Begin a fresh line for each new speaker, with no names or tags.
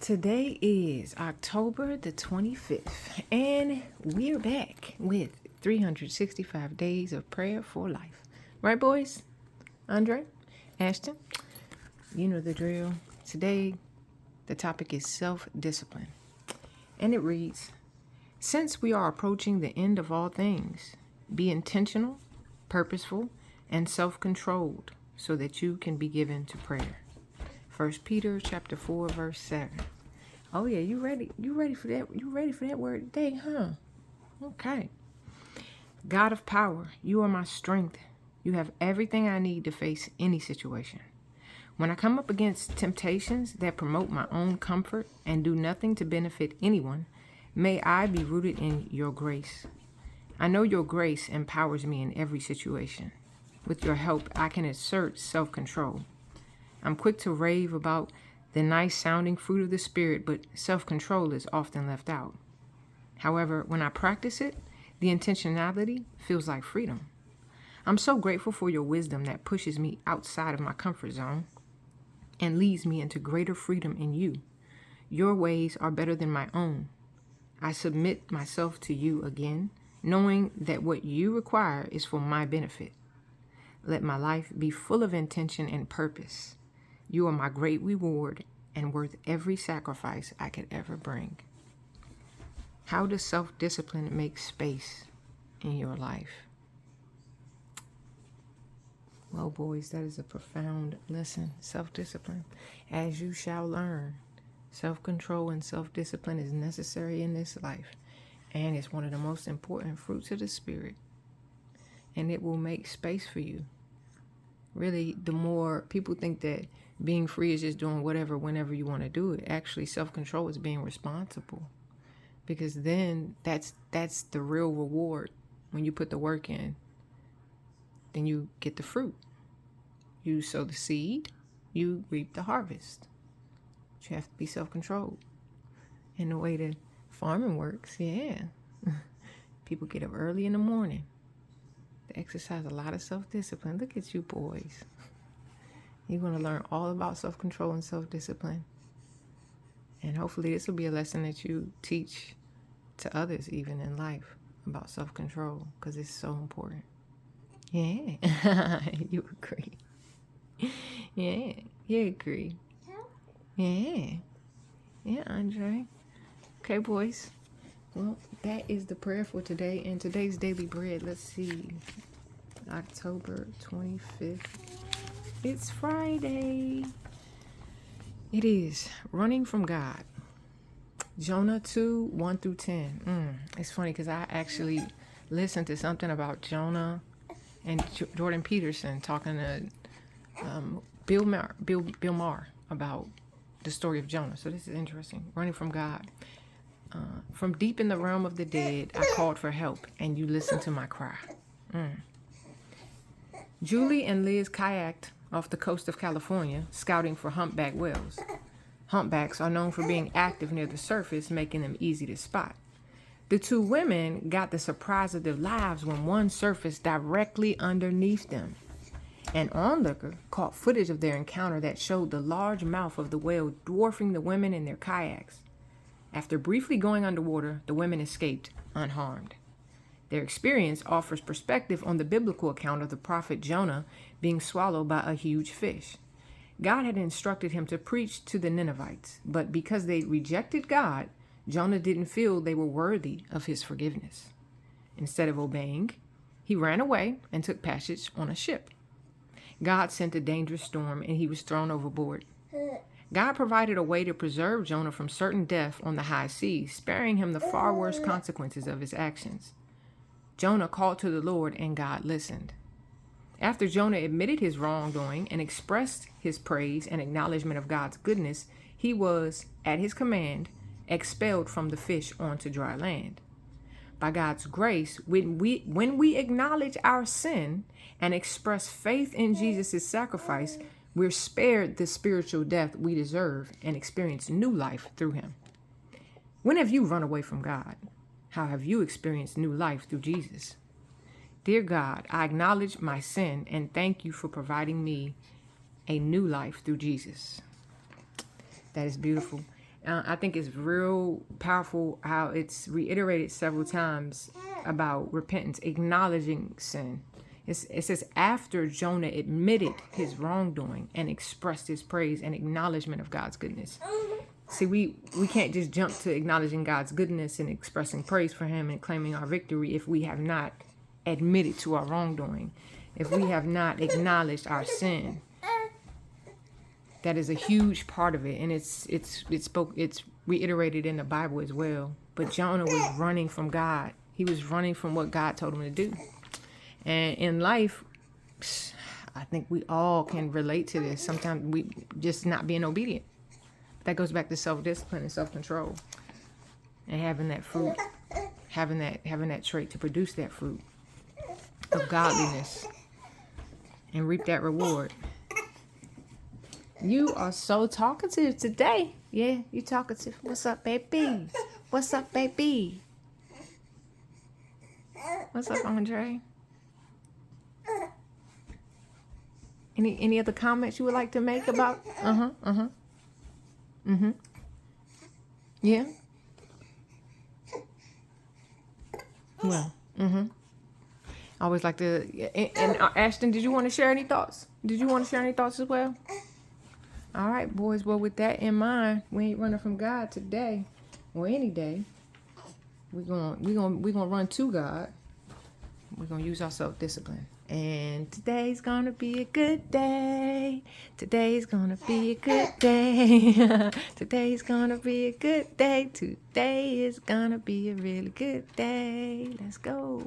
Today is October the 25th, and we're back with 365 days of prayer for life. Right, boys? Andre? Ashton? You know the drill. Today, the topic is self-discipline. And it reads, since we are approaching the end of all things, be intentional, purposeful, and self-controlled so that you can be given to prayer. 1 Peter chapter 4, verse 7. Oh yeah, you ready? You ready for that? You ready for that word today, huh? Okay. God of power, you are my strength. You have everything I need to face any situation. When I come up against temptations that promote my own comfort and do nothing to benefit anyone, may I be rooted in your grace. I know your grace empowers me in every situation. With your help, I can assert self-control. I'm quick to rave about the nice sounding fruit of the Spirit, but self-control is often left out. However, when I practice it, the intentionality feels like freedom. I'm so grateful for your wisdom that pushes me outside of my comfort zone and leads me into greater freedom in you. Your ways are better than my own. I submit myself to you again, knowing that what you require is for my benefit. Let my life be full of intention and purpose. You are my great reward and worth every sacrifice I could ever bring. How does self-discipline make space in your life? Well, boys, that is a profound lesson. Self-discipline. As you shall learn, self-control and self-discipline is necessary in this life, and it's one of the most important fruits of the Spirit, and it will make space for you. Really, the more people think that being free is just doing whatever, whenever you want to do it. Actually, self-control is being responsible, because then that's the real reward. When you put the work in, then you get the fruit. You sow the seed, you reap the harvest. But you have to be self-controlled. And the way that farming works, people get up early in the morning. They exercise a lot of self-discipline. Look at you boys. You're going to learn all about self-control and self-discipline. And hopefully this will be a lesson that you teach to others even in life about self-control, because it's so important. Yeah, you agree. Yeah, you agree. Yeah, Andre. Okay, boys. Well, that is the prayer for today. And today's daily bread, let's see, October 25th. It's Friday. It is running from God. Jonah 2, 1 through 10. It's funny because I actually listened to something about Jonah and Jordan Peterson talking to Bill Maher about the story of Jonah. So this is interesting. Running from God. From deep in the realm of the dead, I called for help, and you listened to my cry. Julie and Liz kayaked off the coast of California, scouting for humpback whales. Humpbacks are known for being active near the surface, making them easy to spot. The two women got the surprise of their lives when one surfaced directly underneath them. An onlooker caught footage of their encounter that showed the large mouth of the whale dwarfing the women in their kayaks. After briefly going underwater, the women escaped unharmed. Their experience offers perspective on the biblical account of the prophet Jonah being swallowed by a huge fish. God had instructed him to preach to the Ninevites, but because they rejected God, Jonah didn't feel they were worthy of his forgiveness. Instead of obeying, he ran away and took passage on a ship. God sent a dangerous storm, and he was thrown overboard. God provided a way to preserve Jonah from certain death on the high seas, sparing him the far worse consequences of his actions. Jonah called to the Lord, and God listened. After Jonah admitted his wrongdoing and expressed his praise and acknowledgement of God's goodness, he was, at his command, expelled from the fish onto dry land. By God's grace, when we acknowledge our sin and express faith in Jesus' sacrifice, we're spared the spiritual death we deserve and experience new life through him. When have you run away from God? How have you experienced new life through Jesus? Dear God, I acknowledge my sin and thank you for providing me a new life through Jesus. That is beautiful. I think it's real powerful how it's reiterated several times about repentance, acknowledging sin. It says after Jonah admitted his wrongdoing and expressed his praise and acknowledgement of God's goodness. See, we can't just jump to acknowledging God's goodness and expressing praise for him and claiming our victory if we have not admitted to our wrongdoing, if we have not acknowledged our sin. That is a huge part of it, and it's reiterated in the Bible as well. But Jonah was running from God. He was running from what God told him to do. And in life, I think we all can relate to this. Sometimes we just not being obedient. That goes back to self-discipline and self-control, and having that fruit, having that trait to produce that fruit of godliness and reap that reward. You are so talkative today. Yeah, you talkative. What's up, baby? What's up, baby? What's up, Andre? Any other comments you would like to make about? Yeah. Well. I always like to. And Ashton, did you want to share any thoughts? Did you want to share any thoughts as well? All right, boys. Well, with that in mind, we ain't running from God today or any day. We're gonna run to God. We're gonna use our self-discipline. And today's gonna be a good day. Today's gonna be a good day. Today's gonna be a good day. Today is gonna be a really good day. Let's go.